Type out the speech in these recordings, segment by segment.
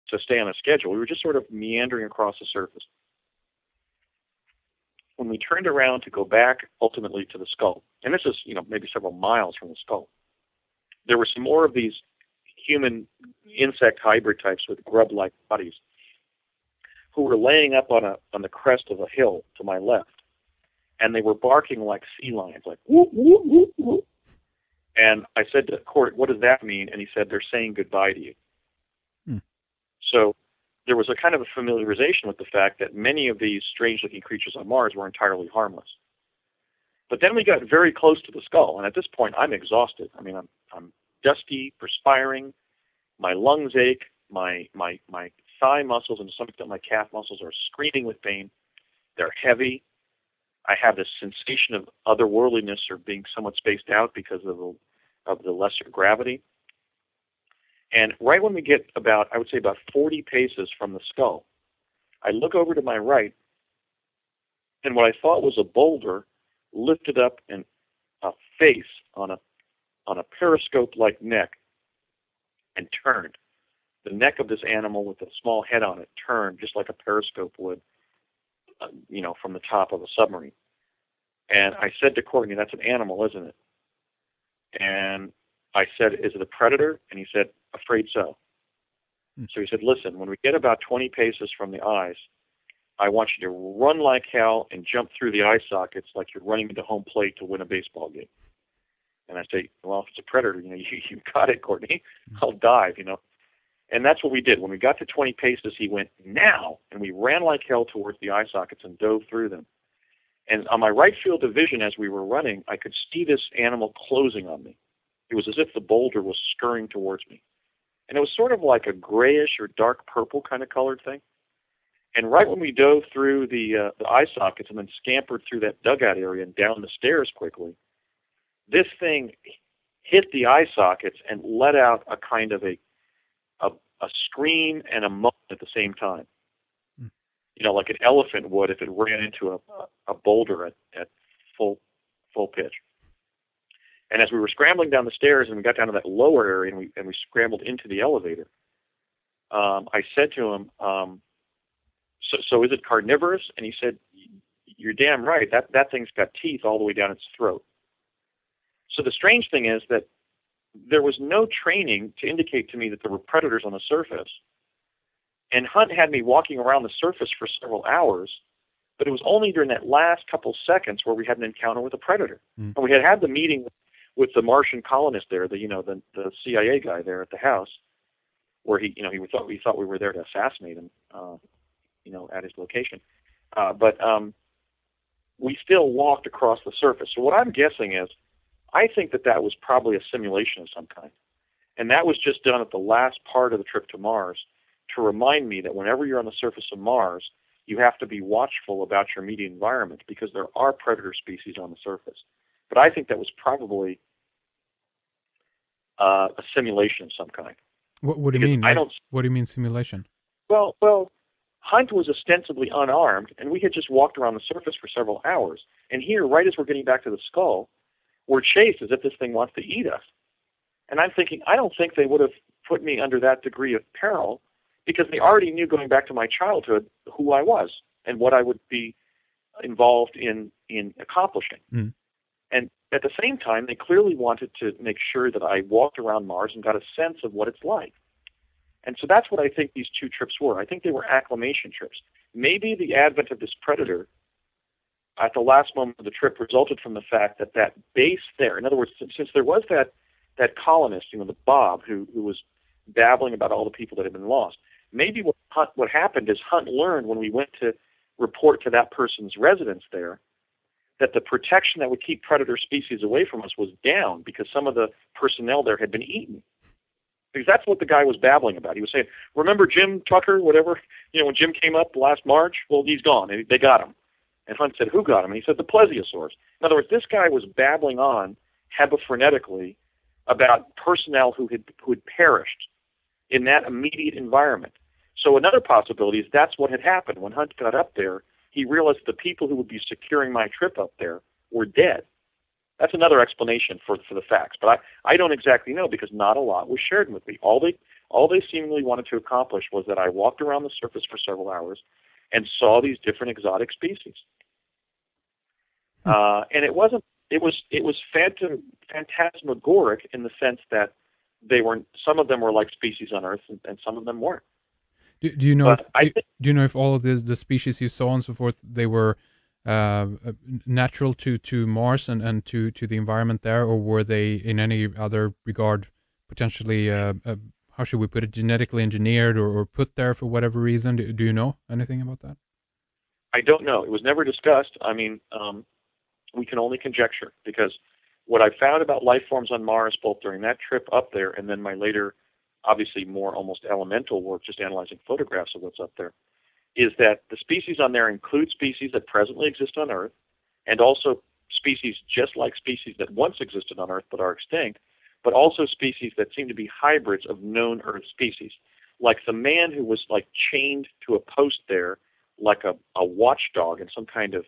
to stay on a schedule. We were just sort of meandering across the surface. When we turned around to go back ultimately to the skull, and this is, maybe several miles from the skull, there were some more of these human insect hybrid types with grub-like bodies who were laying up on the crest of a hill to my left, and they were barking like sea lions, like whoop, whoop, whoop, whoop. And I said to Court, "What does that mean?" And he said, "They're saying goodbye to you." So there was a kind of a familiarization with the fact that many of these strange-looking creatures on Mars were entirely harmless. But then we got very close to the skull, and at this point, I'm exhausted. I mean, I'm dusty, perspiring, my lungs ache, my thigh muscles and to some extent my calf muscles are screaming with pain. They're heavy. I have this sensation of otherworldliness or being somewhat spaced out because of the lesser gravity. And right when we get about 40 paces from the skull, I look over to my right, and what I thought was a boulder lifted up and a face on a periscope-like neck and turned. The neck of this animal with a small head on it turned just like a periscope would, from the top of a submarine. And I said to Courtney, "That's an animal, isn't it?" And I said, "Is it a predator?" And he said, "Afraid so." So he said, "Listen, when we get about 20 paces from the eyes, I want you to run like hell and jump through the eye sockets like you're running into home plate to win a baseball game." And I say, "Well, if it's a predator, you got it, Courtney. I'll dive, And that's what we did. When we got to 20 paces, he went, "Now!" And we ran like hell towards the eye sockets and dove through them. And on my right field of vision as we were running, I could see this animal closing on me. It was as if the boulder was scurrying towards me. And it was sort of like a grayish or dark purple kind of colored thing. And right when we dove through the eye sockets and then scampered through that dugout area and down the stairs quickly, this thing hit the eye sockets and let out a kind of a scream and a moan at the same time. Like an elephant would if it ran into a boulder at full pitch. And as we were scrambling down the stairs and we got down to that lower area and we scrambled into the elevator, I said to him, so is it carnivorous? And he said, "You're damn right. That thing's got teeth all the way down its throat." So the strange thing is that there was no training to indicate to me that there were predators on the surface. And Hunt had me walking around the surface for several hours, but it was only during that last couple seconds where we had an encounter with a predator. And we had the meeting with the Martian colonist there, the CIA guy there at the house, where he thought we were there to assassinate him, at his location. But we still walked across the surface. So what I'm guessing is, I think that was probably a simulation of some kind. And that was just done at the last part of the trip to Mars to remind me that whenever you're on the surface of Mars, you have to be watchful about your immediate environment because there are predator species on the surface. But I think that was probably a simulation of some kind. What do you mean? What do you mean simulation? Well, Hunt was ostensibly unarmed, and we had just walked around the surface for several hours. And here, right as we're getting back to the skull, we're chased as if this thing wants to eat us. And I'm thinking, I don't think they would have put me under that degree of peril because they already knew going back to my childhood who I was and what I would be involved in accomplishing. And at the same time, they clearly wanted to make sure that I walked around Mars and got a sense of what it's like. And so that's what I think these two trips were. I think they were acclimation trips. Maybe the advent of this predator at the last moment of the trip resulted from the fact that base there, in other words, since there was that colonist, the Bob, who was babbling about all the people that had been lost, maybe what happened is Hunt learned when we went to report to that person's residence there that the protection that would keep predator species away from us was down because some of the personnel there had been eaten. Because that's what the guy was babbling about. He was saying, "Remember Jim Tucker, whatever, when Jim came up last March? Well, he's gone. They got him." And Hunt said, "Who got him?" And he said, "The plesiosaurs." In other words, this guy was babbling on hebephonetically about personnel who had perished in that immediate environment. So another possibility is that's what had happened. When Hunt got up there, he realized the people who would be securing my trip up there were dead. That's another explanation for the facts. But I don't exactly know because not a lot was shared with me. All All they seemingly wanted to accomplish was that I walked around the surface for several hours and saw these different exotic species. And it was phantasmagoric in the sense that some of them were like species on Earth and some of them weren't. Do you know if all of the species you saw and so forth, they were natural to Mars and to the environment there, or were they in any other regard potentially how should we put it, genetically engineered or put there for whatever reason? Do you know anything about that? I don't know. It was never discussed. I mean, we can only conjecture, because what I found about life forms on Mars, both during that trip up there and then my later, obviously more almost elemental work, just analyzing photographs of what's up there, is that the species on there include species that presently exist on Earth, and also species just like species that once existed on Earth but are extinct, but also species that seem to be hybrids of known Earth species, like the man who was like chained to a post there, like a watchdog in some kind of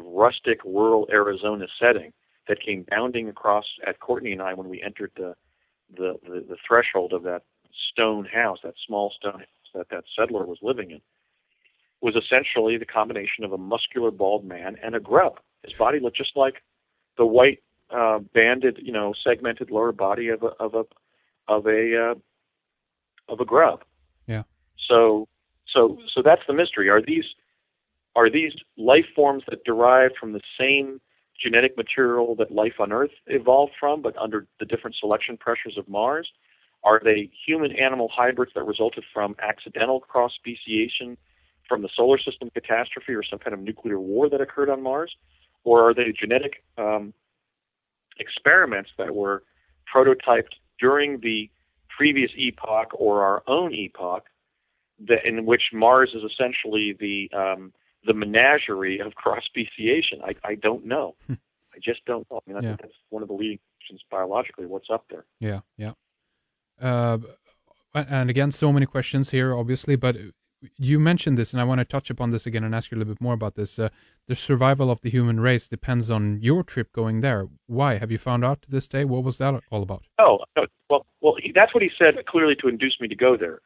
rustic rural Arizona setting, that came bounding across at Courtney and I when we entered the threshold of that stone house, that small stone house that settler was living in, was essentially the combination of a muscular bald man and a grub. His body looked just like the white banded, segmented lower body of a grub. Yeah. So that's the mystery. Are these life forms that derive from the same genetic material that life on Earth evolved from, but under the different selection pressures of Mars? Are they human-animal hybrids that resulted from accidental cross-speciation from the solar system catastrophe or some kind of nuclear war that occurred on Mars? Or are they genetic experiments that were prototyped during the previous epoch or our own epoch, in which Mars is essentially the menagerie of cross-speciation? I don't know. I just don't know. I think that's one of the leading questions biologically, what's up there. Yeah. And again, so many questions here, obviously, but you mentioned this, and I want to touch upon this again and ask you a little bit more about this. The survival of the human race depends on your trip going there. Why? Have you found out to this day? What was that all about? Oh, no. Well, that's what he said clearly to induce me to go there.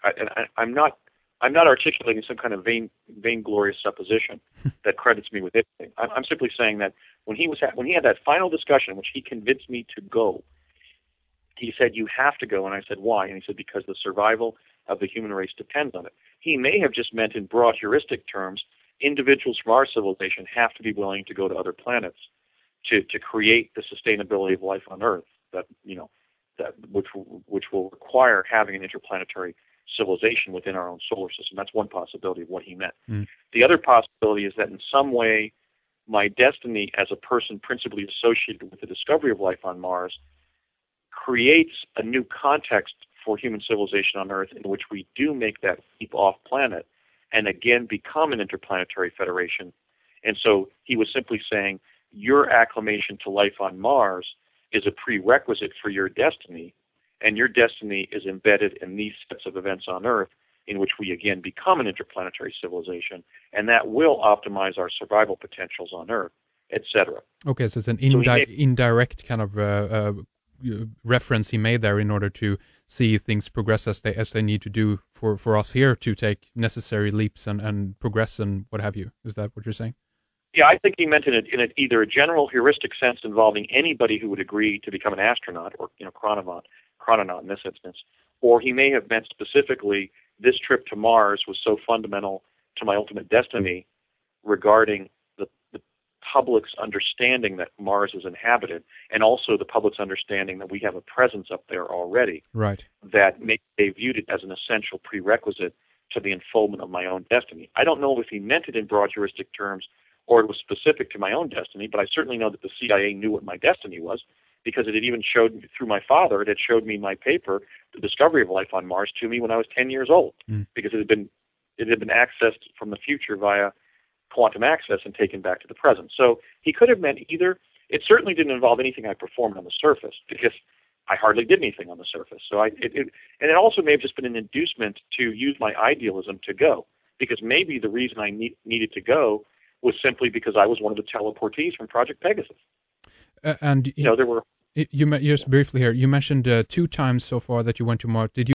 I'm not articulating some kind of vainglorious supposition that credits me with anything. I'm simply saying that when he had that final discussion in which he convinced me to go, he said, "You have to go." And I said, "Why?" And he said, "Because the survival of the human race depends on it." He may have just meant in broad heuristic terms, individuals from our civilization have to be willing to go to other planets to create the sustainability of life on Earth which will require having an interplanetary civilization within our own solar system. That's one possibility of what he meant. The other possibility is that in some way my destiny as a person principally associated with the discovery of life on Mars creates a new context for human civilization on Earth in which we do make that leap off planet and again become an interplanetary federation. And so he was simply saying your acclimation to life on Mars is a prerequisite for your destiny, and your destiny is embedded in these sets of events on Earth in which we again become an interplanetary civilization, and that will optimize our survival potentials on Earth, etc. Okay, so it's an indirect kind of reference he made there in order to see things progress as they need to do for us here to take necessary leaps and progress and what have you. Is that what you're saying? Yeah, I think he meant in either a general heuristic sense involving anybody who would agree to become an astronaut or chrononaut in this instance, or he may have meant specifically this trip to Mars was so fundamental to my ultimate destiny regarding the public's understanding that Mars is inhabited, and also the public's understanding that we have a presence up there already. Right. That they viewed it as an essential prerequisite to the unfoldment of my own destiny. I don't know if he meant it in broad heuristic terms or it was specific to my own destiny, but I certainly know that the CIA knew what my destiny was, because it had even showed me through my father, it had showed me my paper, The Discovery of Life on Mars, to me when I was 10 years old, because it had been accessed from the future via quantum access and taken back to the present. So he could have meant either. It certainly didn't involve anything I performed on the surface, because I hardly did anything on the surface. So and it also may have just been an inducement to use my idealism to go, because maybe the reason I needed to go was simply because I was one of the teleportees from Project Pegasus. And there were just briefly here, you mentioned 2 times so far that you went to Mars. Did you